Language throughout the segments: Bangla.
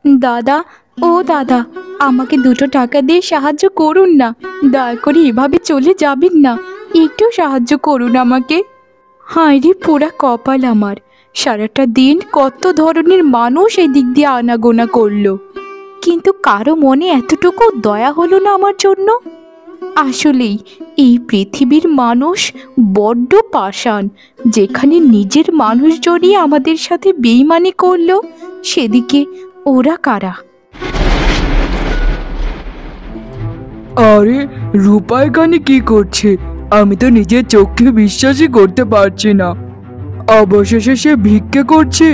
দাদা, ও দাদা, আমাকে 2টো টাকা দিয়ে সাহায্য করুন না। দয়া করে এভাবে চলে যাবেন না, একটু সাহায্য করুন আমাকে। হায় রে পোড়া কপাল আমার, সারাটা দিন কত ধরনের মানুষ এই দিক দিয়ে আনাগোনা করলো, কিন্তু কারো মনে এতটুকু দয়া হলো না আমার জন্য। আসলেই এই পৃথিবীর মানুষ বড্ড পাষাণ। যেখানে নিজের মানুষজনই আমাদের সাথে বেইমানি করলো, সেদিকে ওরা কারা? আরে রূপা এখানে কি করছে? আমি তো নিজের চোখে বিশ্বাসই করতে পারছি না। অবশেষে সে ভিক্ষে করছে।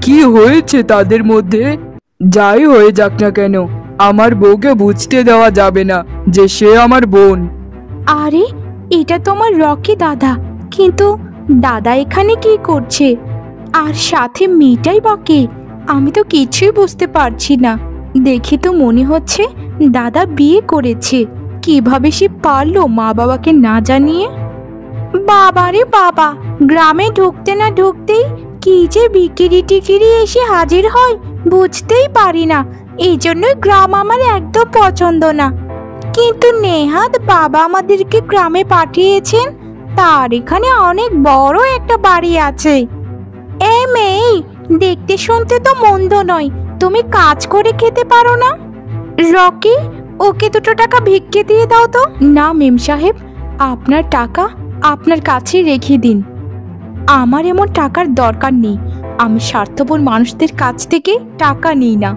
কি হয়েছে তাদের মধ্যে? যাই হয়ে যাক না কেন, আমার বউকে বুঝতে দেওয়া যাবে না যে সে আমার বোন। আরে এটা তো আমার রকি দাদা, কিন্তু দাদা এখানে কি করছে? আর সাথে মেয়েটাই বা কে? আমি তো কিছুই বুঝতে পারছি না। দেখে তো মনে হচ্ছে দাদা বিয়ে করেছে। কিভাবে সে পারলো মা বাবাকে না জানিয়ে? বাবারে বাবা, গ্রামে ঢুকতে না ঢুকতেই কি যে বিকিরি টিকিরি এসে হাজির হয় বুঝতেই পারি না। এই জন্যই গ্রাম আমার একদম পছন্দ না। কিন্তু নেহাত বাবা আমাদেরকে গ্রামে পাঠিয়েছেন, তার এখানে অনেক বড় একটা বাড়ি আছে। এ মেয়ে, দেখতে শুনতে তো মন্দ নয়, তুমি কাজ করে খেতে পারো না? রকি, ওকে 2টো টাকা ভিক্ষে দিয়ে দাও তো। না মেম সাহেব, আপনার টাকা আপনার কাছে রেখে দিন। আমার এমন টাকার দরকার নেই। আমি স্বার্থপর মানুষদের কাছ থেকে টাকা নিই না।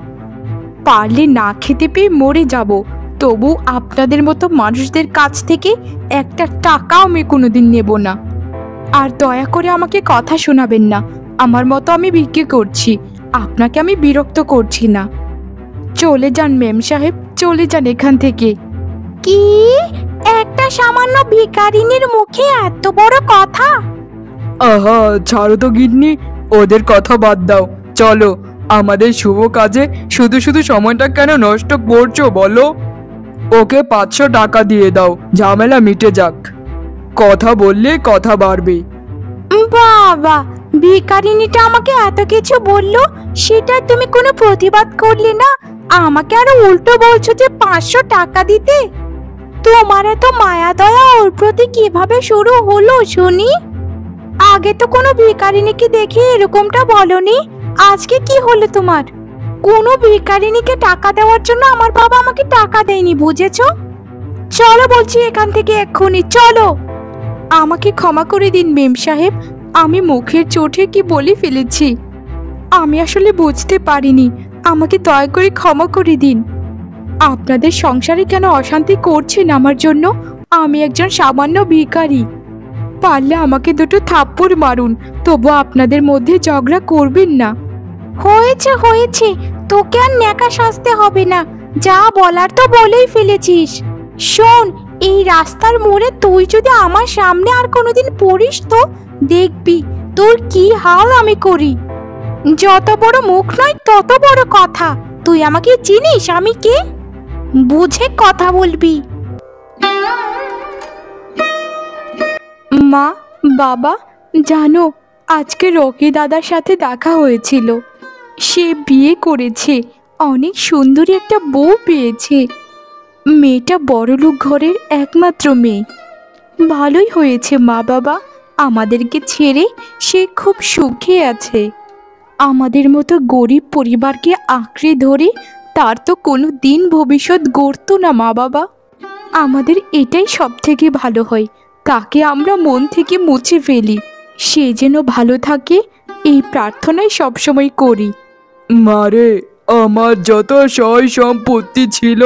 পারলে না খেতে পেয়ে মরে যাব, তবু আপনাদের মতো মানুষদের কাছ থেকে একটা টাকাও আমি কোনোদিন নেব না। আর দয়া করে আমাকে কথা শোনাবেন না। আমার মতো আমি ভিক্ষে করছি, আপনাকে আমি বিরক্ত করছি না। চলে যান মেম সাহেব, চলে যান এখান থেকে। কি? একটা সামান্য ভিখারিনীর মুখে এত বড় কথা? আহা, ছাড়ো তো গিন্নি, ওদের কথা বাদ দাও। চলো, আমাদের শুভ কাজে শুধু শুধু সময়টা কেন নষ্ট করছো বলো? ওকে 500 টাকা দিয়ে দাও, ঝামেলা মিটে যাক। কথা বললে কথা বাড়বে। বাবা, ভিখারিনীটা আমাকে এত কিছু বললো, সেটা তুমি কোনো প্রতিবাদ করলে না? আমাকে আরো উল্টো বলছো যে 500 টাকা দিতে। তোমার এত মায়া দয়া ওর প্রতি কিভাবে শুরু হলো শুনি? আগে তো কোনো ভিখারিনীকে দেখে এরকমটা বলনি, আজকে কি হলো তোমার? কোনো ভিখারিনীকে টাকা দেওয়ার জন্য আমার বাবা আমাকে টাকা দেয়নি, বুঝেছো? চলো বলছি এখান থেকে এক্ষুনি, চলো। আমাকে ক্ষমা করে দিন মেম সাহেব, আমি মুখের চোটে কি বলে ফেলেছি। আমি আসলে বুঝতে পারিনি, আমাকে দয়া করে ক্ষমা করে দিন। আপনাদের সংসারে কেন অশান্তি করছেন আমার জন্য? আমি একজন সামান্য ভিখারি। পারলে আমাকে 2টো থাপ্পড় মারুন, তবু আপনাদের মধ্যে ঝগড়া করবেন না। হয়েছে হয়েছে, তোকে আর ন্যাকা সাজতে হবে না, যা বলার তো বলেই ফেলেছিস। শোন, এই রাস্তার মোড়ে তুই যদি আমার সামনে আর কোনোদিন পড়িস তো দেখবি তোর কি হাল আমি করি। যত বড় মুখ নয় তত বড় কথা। তুই আমাকে চিনিস আমি কে? বুঝে কথা বলবি। মা, বাবা, জানো আজকে রকি দাদার সাথে দেখা হয়েছিল। সে বিয়ে করেছে, অনেক সুন্দরী একটা বউ পেয়েছে। মেয়েটা বড়লোক ঘরের একমাত্র মেয়ে। ভালোই হয়েছে মা বাবা, আমাদেরকে ছেড়ে সে খুব সুখে আছে। আমাদের মতো গরিব পরিবারকে আঁকড়ে ধরে তার তো কোনো দিন ভবিষ্যৎ গড়তো না মা বাবা। আমাদের এটাই সব থেকে ভালো হয়, তাকে আমরা মন থেকে মুছে ফেলি। সে যেন ভালো থাকে এই প্রার্থনাই সবসময় করি। মারে, আমার যত সয় সম্পত্তি ছিল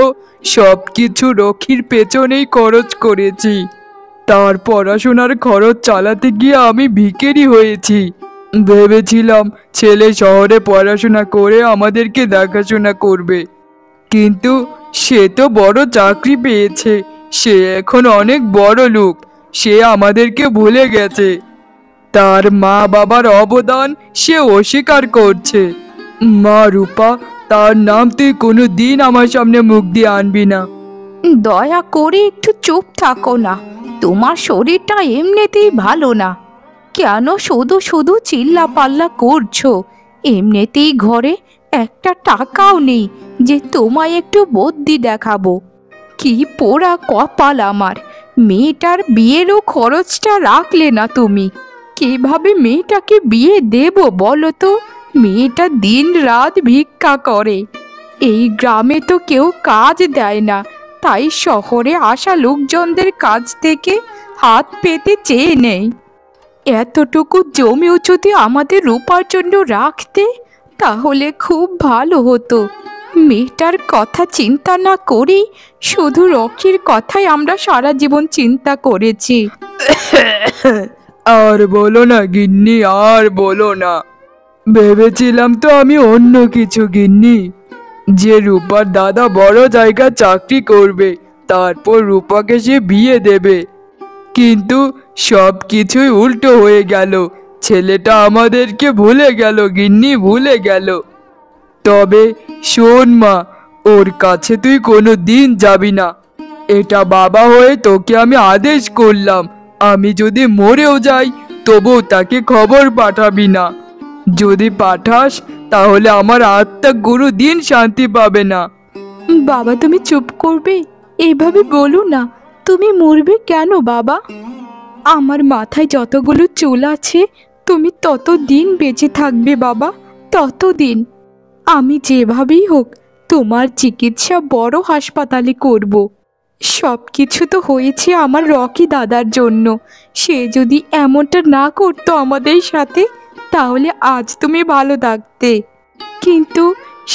সব কিছু রকির পেছনেই খরচ করেছি। তার পড়াশোনার খরচ চালাতে গিয়ে আমি ভিখারি হয়েছি। ভেবেছিলাম ছেলে শহরে পড়াশোনা করে আমাদেরকে দেখাশোনা করবে, কিন্তু সে তো বড় চাকরি পেয়েছে। সে এখন অনেক বড় লোক। সে আমাদেরকে ভুলে গেছে। তার মা বাবার অবদান সে অস্বীকার করছে। মা রূপা, তার নাম তুই কোনো দিন আমার সামনে মুখ দিয়ে আনবি না। দয়া করে একটু চুপ থাকো না, তোমার শরীরটা এমনিতেই ভালো না। কেন শুধু শুধু চিল্লা পাল্লা করছো? এমনিতেই ঘরে একটা টাকাও নেই যে তোমায় একটু বুদ্ধি দেখাবো। কি পোড়া কপাল আমার, মেয়েটার বিয়েরও খরচটা রাখলে না তুমি। কিভাবে মেয়েটাকে বিয়ে দেব বলো তো? মেয়েটা দিন রাত ভিক্ষা করে। এই গ্রামে তো কেউ কাজ দেয় না, তাই শহরে আসা লোকজনদের কাছ থেকে হাত পেতে চেয়ে নেই। এতটুকু জমিও যদি আমাদের রূপার জন্য রাখতে তাহলে খুব ভালো হতো। মেয়েটার কথা চিন্তা না করেই শুধু রকির কথাই আমরা সারা জীবন চিন্তা করেছি। আর বলো না গিন্নি, আর বলো না। ভেবেছিলাম তো আমি অন্য কিছু গিন্নি, যে রূপার দাদা বড় জায়গা চাকরি করবে, তারপর রূপাকে সে বিয়ে দেবে। কিন্তু সব কিছুই উল্টো হয়ে গেল। ছেলেটা আমাদেরকে ভুলে গেল গিন্নি, ভুলে গেল। তবে শোন মা, ওর কাছে তুই কোনো দিন যাবি না। এটা বাবা হয়ে তোকে আমি আদেশ করলাম। আমি যদি মরেও যাই তবুও তাকে খবর পাঠাবি না। যদি পাঠাস তাহলে আমার আত্মা গুরু দিন শান্তি পাবে না। বাবা তুমি চুপ করবে? এইভাবে বলো না। তুমি মরবে কেন বাবা? আমার মাথায় যতগুলো চুল আছে তুমি তত দিন বেঁচে থাকবে বাবা, ততদিন। আমি যেভাবেই হোক তোমার চিকিৎসা বড় হাসপাতালে করব। সব কিছু তো হয়েছে আমার রকি দাদার জন্য। সে যদি এমনটা না করতো আমাদের সাথে তাহলে আজ তুমি ভালো থাকতে। কিন্তু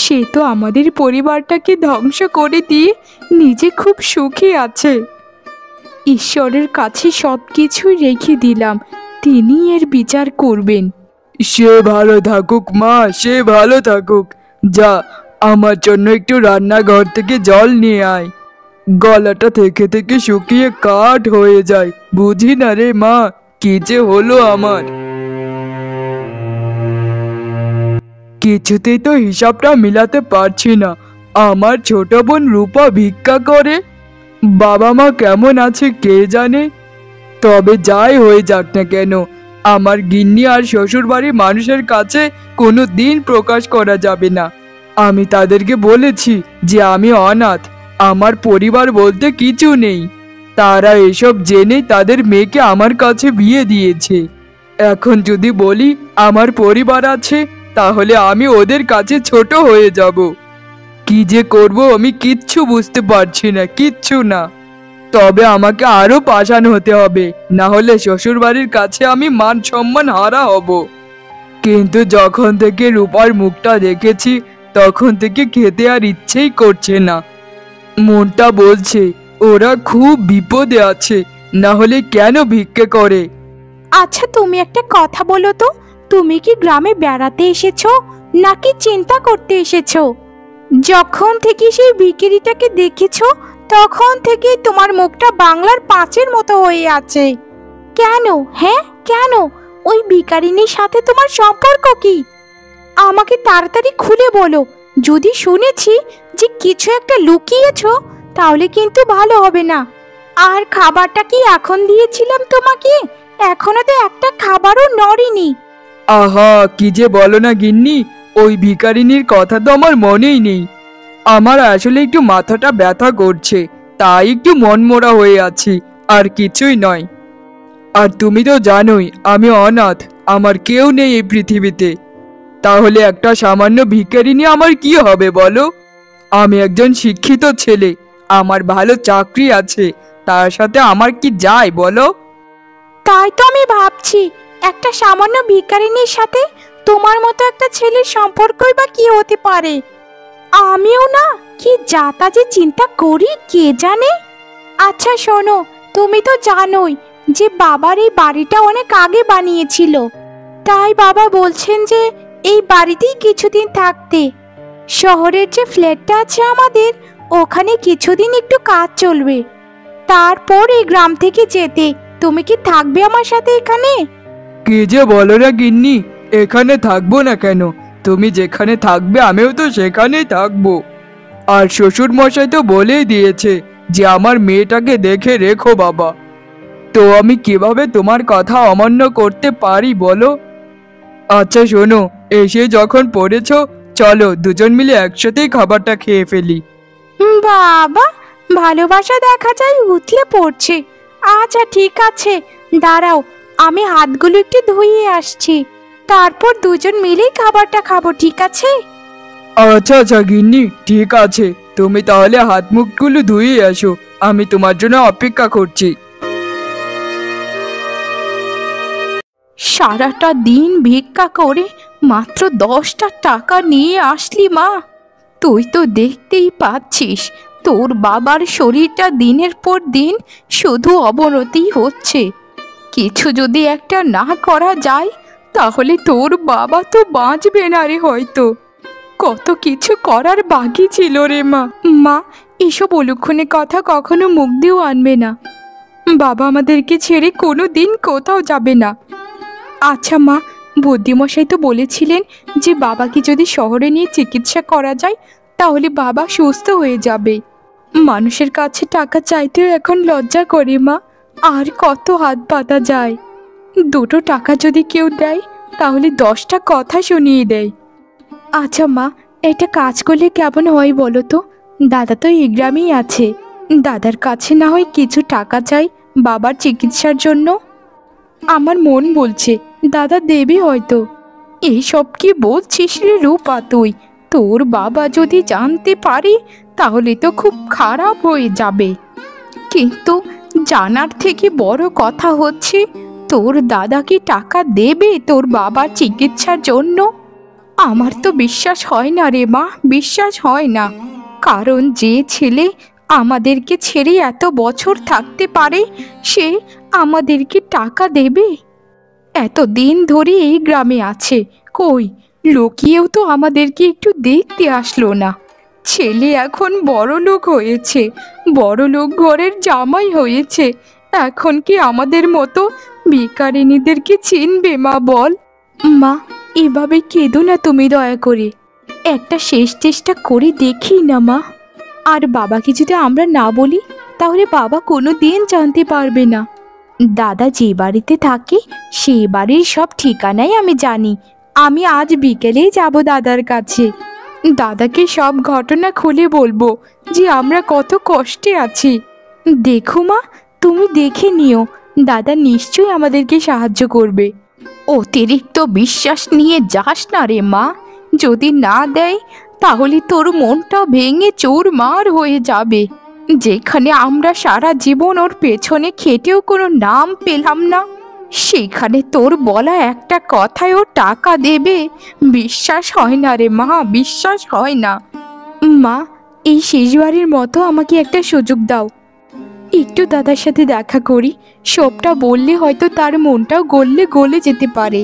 সে তো আমাদের পরিবারটাকে ধ্বংস করে দিয়ে নিজে খুব সুখী আছে। ঈশ্বরের কাছে সব কিছুই রেখে দিলাম, তিনি এর বিচার করবেন। সে ভালো থাকুক মা, সে ভালো থাকুক। যা, আমার জন্য একটু রান্নাঘর থেকে জল নিয়ে আয়। গলাটা থেকে থেকে শুকিয়ে কাঠ হয়ে যায়। বুঝি না রে মা, কি যে হলো আমার। কিছুতেই তো হিসাবটা মিলাতে পারছি না। আমার ছোট বোন রূপা ভিক্ষা করে, বাবা মা কেমন আছে কে জানে। তবে যাই হয়ে যাক না কেন, আমার গিন্নি আর শ্বশুর বাড়ির মানুষের কাছে কোনো দিন প্রকাশ করা যাবে না। আমি তাদেরকে বলেছি যে আমি অনাথ, আমার পরিবার বলতে কিছু নেই। তারা এসব জেনে তাদের মেয়েকে আমার কাছে বিয়ে দিয়েছে। এখন যদি বলি আমার পরিবার আছে, তাহলে আমি ওদের কাছে ছোট হয়ে যাব। কি যে করব আমি কিচ্ছু বুঝতে পারছি না, কিচ্ছু না। তবে আমাকে আরো পাষাণ হতে হবে, না হলে শ্বশুর বাড়ির কাছে আমি মান সম্মান হারা হব। কিন্তু যখন থেকে রূপার মুখটা দেখেছি তখন থেকে খেতে আর ইচ্ছেই করছে না। মনটা বলছে ওরা খুব বিপদে আছে, না হলে কেন ভিক্ষে করে। আচ্ছা তুমি একটা কথা বলো তো, তুমি কি গ্রামে বেড়াতে এসেছো নাকি চিন্তা করতে এসেছো? যখন থেকে সেই ভিখিরিটাকে দেখেছো তখন থেকেই তোমার মুখটা বাংলার পাঁচের মতো হয়ে আছে। কেন? হ্যাঁ কেন? ওই ভিখারিনীর সাথে তোমার সম্পর্ক কি? আমাকে তাড়াতাড়ি খুলে বলো। যদি শুনেছি যে কিছু একটা লুকিয়েছো তাহলে কিন্তু ভালো হবে না। আর খাবারটা কি এখন দিয়েছিলাম তোমাকে? এখনো তো একটা খাবারও নড়েনি। আহা, কি যে বলো না গিন্নি, ওই ভিখারিনীর কথা তো আমার মনেই নেই। আমার আসলে একটু মাথাটা ব্যথা করছে, তাই একটু মনমরা হয়ে আছি, আর কিছুই নয়। আর তুমি তো জানোই আমি অনাথ, আমার কেউ নেই এই পৃথিবীতে। তাহলে একটা সামান্য ভিখারিনী আমার কি হবে বলো? আমি একজন শিক্ষিত ছেলে, আমার ভালো চাকরি আছে, তার সাথে আমার কি যায় বলো? তাই তো আমি ভাবছি একটা সামান্য ভিখারিনীর সাথে তোমার মতো একটা ছেলের সম্পর্কই বা কি হতে পারে। আমিও না কি যাতা যে চিন্তা করি কে জানে। আচ্ছা শোনো, তুমি তো জানোই যে বাবার এই বাড়িটা অনেক আগে বানিয়েছিল, তাই বাবা বলছেন যে এই বাড়িতেই কিছুদিন থাকতে। শহরের যে ফ্ল্যাটটা আছে আমাদের, ওখানে কিছুদিন একটু কাজ চলবে, তারপর এই গ্রাম থেকে যেতে। তুমি কি থাকবে আমার সাথে এখানে? কি যে বলো না গিন্নি, এখানে থাকবো না কেন? তুমি যেখানে থাকবে আমিও তো সেখানেই থাকবো। আর শ্বশুর মশাই তো বলেই দিয়েছে যে আমার মেয়েটাকে দেখে রেখো বাবা। তো আমি কিভাবে তোমার কথা অমান্য করতে পারি বলো? আচ্ছা শোনো, এসে যখন পড়েছো চলো দুজন মিলে একসাথেই খাবারটা খেয়ে ফেলি। বাবা, ভালোবাসা দেখা যায় উতলে পড়ছে। আচ্ছা ঠিক আছে, দাঁড়াও, আমি হাতগুলো একটু ধুয়ে আসছি, তারপর দুজন মিলেই খাবারটা খাবো, ঠিক আছে? আচ্ছা আচ্ছা গিন্নি, ঠিক আছে, তুমি তাহলে হাত মুখগুলো ধুয়ে আসো, আমি তোমার জন্য অপেক্ষা করছি। সারাটা দিন ভিক্ষা করে মাত্র 10টা টাকা নিয়ে আসলি মা। তুই তো দেখতেই পাচ্ছিস তোর বাবার শরীরটা দিনের পর দিন শুধু অবনতি হচ্ছে। কিছু যদি একটা না করা যায় তাহলে তোর বাবা তো বাঁচবে না রে। হয়তো কত কিছু করার বাকি ছিল রে মা। মা, এসব অলক্ষণে কথা কখনো মুখ দিয়েও আনবে না। বাবা আমাদেরকে ছেড়ে কোনো দিন কোথাও যাবে না। আচ্ছা মা, বুদ্ধিমশাই তো বলেছিলেন যে বাবাকে যদি শহরে নিয়ে চিকিৎসা করা যায় তাহলে বাবা সুস্থ হয়ে যাবে। মানুষের কাছে টাকা চাইতেও এখন লজ্জা করে মা। আর কত হাত পাতা যায়। 2টো টাকা যদি কেউ দেয় তাহলে 10টা কথা শুনিয়ে দেয়। আচ্ছা মা, একটা কাজ করলে কেমন হয় বলো তো? দাদা তো এই গ্রামেই আছে, দাদার কাছে না হয় কিছু টাকা চাই বাবার চিকিৎসার জন্য। আমার মন বলছে দাদা দেবে হয়তো। এইসব কি বলছিস রে রূপা তুই? তোর বাবা যদি জানতে পারে তাহলে তো খুব খারাপ হয়ে যাবে। কিন্তু জানার থেকে বড় কথা হচ্ছে তোর দাদা কি টাকা দেবে তোর বাবার চিকিৎসার জন্য? আমার তো বিশ্বাস হয় না রে মা, বিশ্বাস হয় না। কারণ যে ছেলে আমাদেরকে ছেড়ে এত বছর থাকতে পারে সে আমাদেরকে টাকা দেবে? এত দিন ধরে এই গ্রামে আছে, কই লোকিয়েও তো আমাদেরকে একটু দেখতে আসলো না। ছেলে এখন বড় লোক হয়েছে, বড় লোক ঘরের জামাই হয়েছে, এখন কি আমাদের মতো ভিখারিনীদেরকে চিনবে মা বল? মা, এভাবে কেঁদো না তুমি দয়া করে। একটা শেষ চেষ্টা করে দেখি না মা। আর বাবাকে যদি আমরা না বলি তাহলে বাবা কোনো দিন জানতে পারবে না। দাদা যে বাড়িতে থাকে সেই বাড়ির সব ঠিকানাই আমি জানি। আমি আজ বিকেলেই যাব দাদার কাছে। দাদাকে সব ঘটনা খুলে বলবো যে আমরা কত কষ্টে আছি। দেখো মা, তুমি দেখে নিও, দাদা নিশ্চয়ই আমাদেরকে সাহায্য করবে। অতিরিক্ত বিশ্বাস নিয়ে যাস না রে মা। যদি না দেয় তাহলে তোর মনটা ভেঙে চুরমার হয়ে যাবে। যেখানে আমরা সারা জীবন ওর পেছনে খেটেও কোনো নাম পেলাম না, সেখানে তোর বলা একটা কথায় ও টাকা দেবে? বিশ্বাস হয় না রে মা, বিশ্বাস হয় না। মা, এই শেষবারের মতো আমাকে একটা সুযোগ দাও। একটু দাদার সাথে দেখা করি, সবটা বললে হয়তো তার মনটাও গলে গলে যেতে পারে।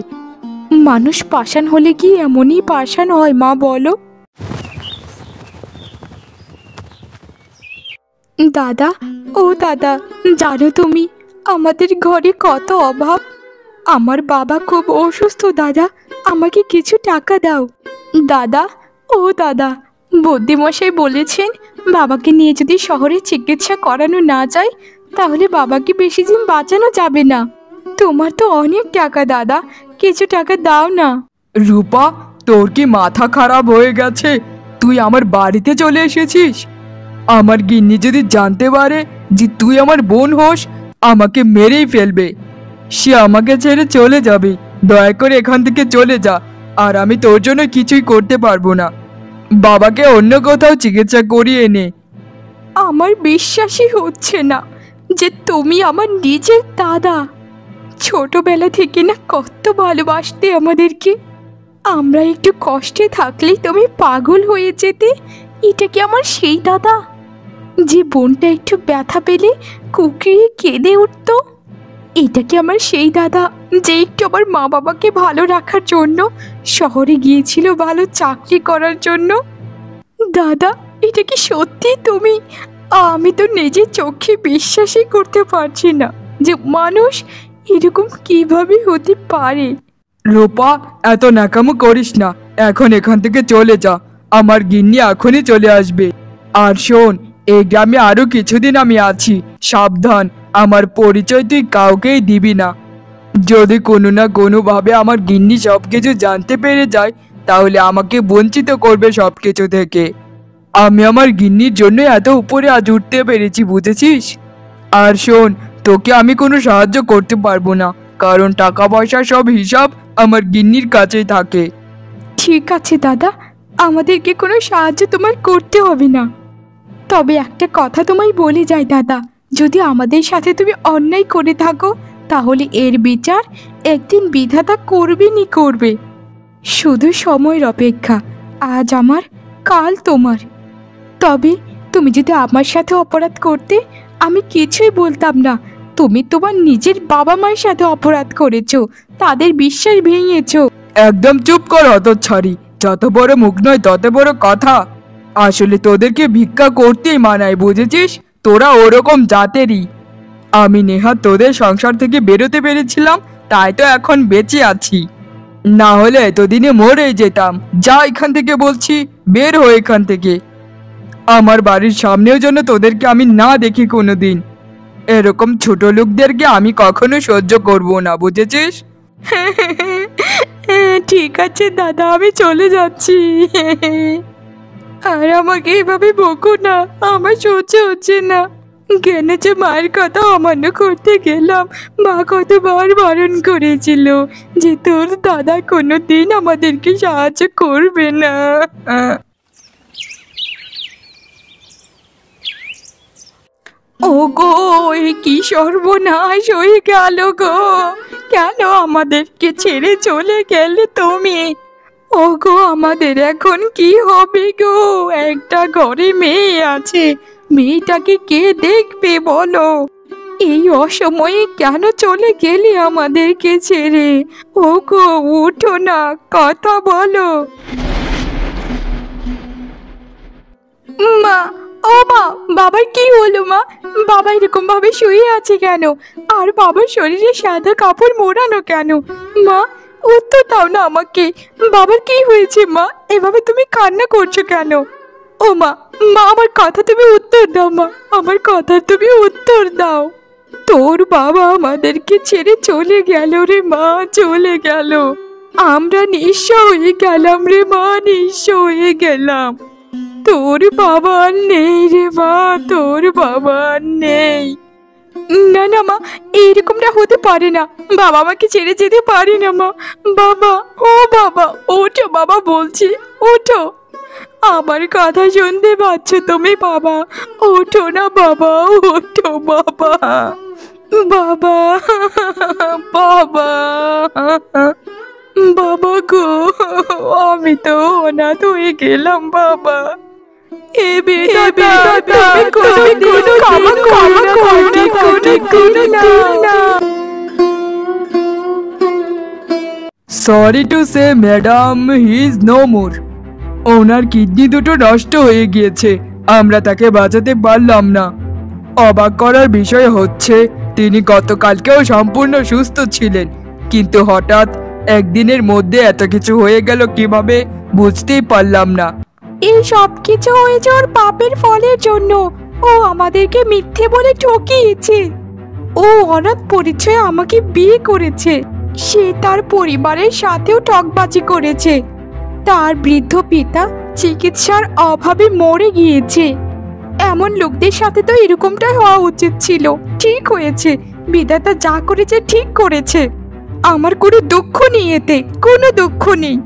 মানুষ পাষাণ হলে কি এমনই পাষাণ হয় মা বলো? দাদা, ও দাদা, জানো তুমি আমাদের ঘরে কত অভাব। আমার বাবা খুব অসুস্থ দাদা, আমাকে কিছু টাকা দাও। দাদা, ও দাদা, বুদ্ধিমশাই বলেছেন বাবাকে নিয়ে যদি শহরে চিকিৎসা করানো না যায় তাহলে বাবাকে বেশি দিন বাঁচানো যাবে না। তোমার তো অনেক টাকা দাদা, কিছু টাকা দাও না। রূপা, তোর কি মাথা খারাপ হয়ে গেছে? তুই আমার বাড়িতে চলে এসেছিস? আমার গিন্নি যদি জানতে পারে যে তুই আমার বোন হোস, আমাকে মেরেই ফেলবে। সে আমাকে ছেড়ে চলে যাবে। দয়া করে এখান থেকে চলে যা, আর আমি তোর জন্য কিছুই করতে পারবো না। বাবাকে অন্য কোথাও চিকিৎসা করিয়ে নে। আমার বিশ্বাসই হচ্ছে না যে তুমি আমার নিজের দাদা। ছোটবেলা থেকে না কত ভালোবাসতে আমাদেরকে। আমরা একটু কষ্টে থাকলেই তুমি পাগল হয়ে যেতে। এটা কি আমার সেই দাদা যে বোনটা একটু ব্যথা পেলে কুকরিয়ে কেঁদে উঠতো? এটা কি আমার সেই দাদা যে একটু আমার মা বাবাকে ভালো রাখার জন্য শহরে গিয়েছিল ভালো চাকরি করার জন্য? দাদা, এটা কি সত্যি তুমি? আমি তো নিজের চোখে বিশ্বাসই করতে পারছি না যে মানুষ এরকম কিভাবে হতে পারে। রূপা, এত ন্যাকামো করিস না, এখন এখান থেকে চলে যা। আমার গিন্নি এখনই চলে আসবে। আর শোন, এই গ্রামে আরো কিছুদিন আমি আছি, সাবধান। আমার পরিচয় তুই কাউকেই দিবি না। যদি কোনো না কোনোভাবে আমার গিন্নি সবকিছু জানতে পেরে যায় তাহলে আমাকে বঞ্চিত করবে সবকিছু থেকে। আমি আমার গিন্নির জন্য এত উপরে আজ উঠতে পেরেছি, বুঝেছিস? আর শোন, তোকে আমি কোনো সাহায্য করতে পারবো না, কারণ টাকা পয়সা সব হিসাব আমার গিন্নির কাছেই থাকে। ঠিক আছে দাদা, আমাদেরকে কোনো সাহায্য তোমার করতে হবে না। তবে একটা কথা তোমায় বলে যাই দাদা, যদি আমাদের সাথে তুমি অন্যায় করে থাকো তাহলে এর বিচার একদিন বিধাতা করবেনই করবে। শুধু সময়ের অপেক্ষা, আজ আমার কাল তোমার। তবে তুমি যদি আমার সাথে অপরাধ করতে, আমি কিছুই বলতাম না। তুমি তোমার নিজের বাবা মায়ের সাথে অপরাধ করেছো, তাদের বিশ্বাস ভেঙেছো। একদম চুপ কর হতচ্ছাড়ি, যত বড় মুখ নয় তত বড় কথা। আসলে তোদেরকে ভিক্ষা করতেই মানায়, বুঝেছিস? তোরা ওরকম জাতেরই। আমি নেহাত তোদের সংসার থেকে বেরোতে পেরেছিলাম, তাই তো এখন বেঁচে আছি, না হলে এতদিনে মরে যেতাম। যা এখান থেকে বলছি, বের হয়ে এখান থেকে। আমার বাড়ির সামনেও যেন তোদেরকে আমি না দেখি কোনোদিন। এরকম ছোট লোকদেরকে আমি কখনো সহ্য করব না, বুঝেছিস? ঠিক আছে দাদা, আমি চলে যাচ্ছি। আর আমাকে এভাবে বকো না, আমার সহ্য হচ্ছে না। কেন যে মায়ের কথা অমান্য করতে গেলাম। মা কতবার বারণ করেছিল যে তোর দাদা কোনোদিন আমাদেরকে সাহায্য করবে না। ওগো, এ কি সর্বনাশ হয়ে গেল গো! কেন আমাদেরকে ছেড়ে চলে গেলে তুমি? ওগো, আমাদের এখন কি হবে গো? একটা ঘরে মেয়ে আছে, মেয়েটাকে কে দেখবে বলো? এই অসময়ে কেন চলে গেলে আমাদেরকে ছেড়ে? ওগো, উঠো না, কথা বলো। মা, ও মা, বাবার কি হলো মা? বাবা এরকম ভাবে শুয়ে আছে কেন? আর বাবার শরীরে সাদা কাপড় মোড়ানো কেন? মা, উত্তর দাও না আমাকে। বাবার কি হয়েছে মা? এভাবে তুমি কান্না করছো কেন? ও মা, মা আমার কথা তুমি উত্তর দাও মা, আমার কথা তুমি উত্তর দাও। তোর বাবা আমাদেরকে ছেড়ে চলে গেল রে মা, চলে গেল। আমরা নিঃস্ব হয়ে গেলাম রে মা, নিঃস্ব হয়ে গেলাম। তোর বাবা আর নেই রে মা, তোর বাবা আর নেই। না না মা, এইরকমটা হতে পারে না। বাবা আমাকে ছেড়ে যেতে পারে না মা। বাবা, ও বাবা, ওঠো বাবা বলছি, ওঠো। আমার কথা শুনতে পাচ্ছ তুমি বাবা? ওঠো না বাবা, ওঠো বাবা। বাবা, বাবা, বাবা গো, আমি তো অনাথ হয়ে গেলাম বাবা। এ বেটা, তুমি কোনোদিন ক্ষমা করো না। Sorry to say madam, he is no more. ওনার কিডনি দুটো নষ্ট হয়ে গিয়েছে, আমরা তাকে বাঁচাতে পারলাম না। অবাক করার বিষয় হচ্ছে তিনি গতকালকেও সম্পূর্ণ সুস্থ ছিলেন, কিন্তু হঠাৎ একদিনের মধ্যে এত কিছু হয়ে গেল কিভাবে বুঝতেই পারলাম না। এই সব কিছু হয়েছে ওর পাপের ফলের জন্য। ও আমাদেরকে মিথ্যে বলে ঠকিয়েছে। ও অনাথ পরিচয়ে আমাকে বিয়ে করেছে। সে তার পরিবারের সাথেও ঠকবাজি করেছে। তার বৃদ্ধ পিতা চিকিৎসার অভাবে মরে গিয়েছে। এমন লোকদের সাথে তো এরকমটাই হওয়া উচিত ছিল। ঠিক হয়েছে, বিধাতা যা করেছে ঠিক করেছে। আমার কোনো দুঃখ নেই, এতে কোনো দুঃখ নেই।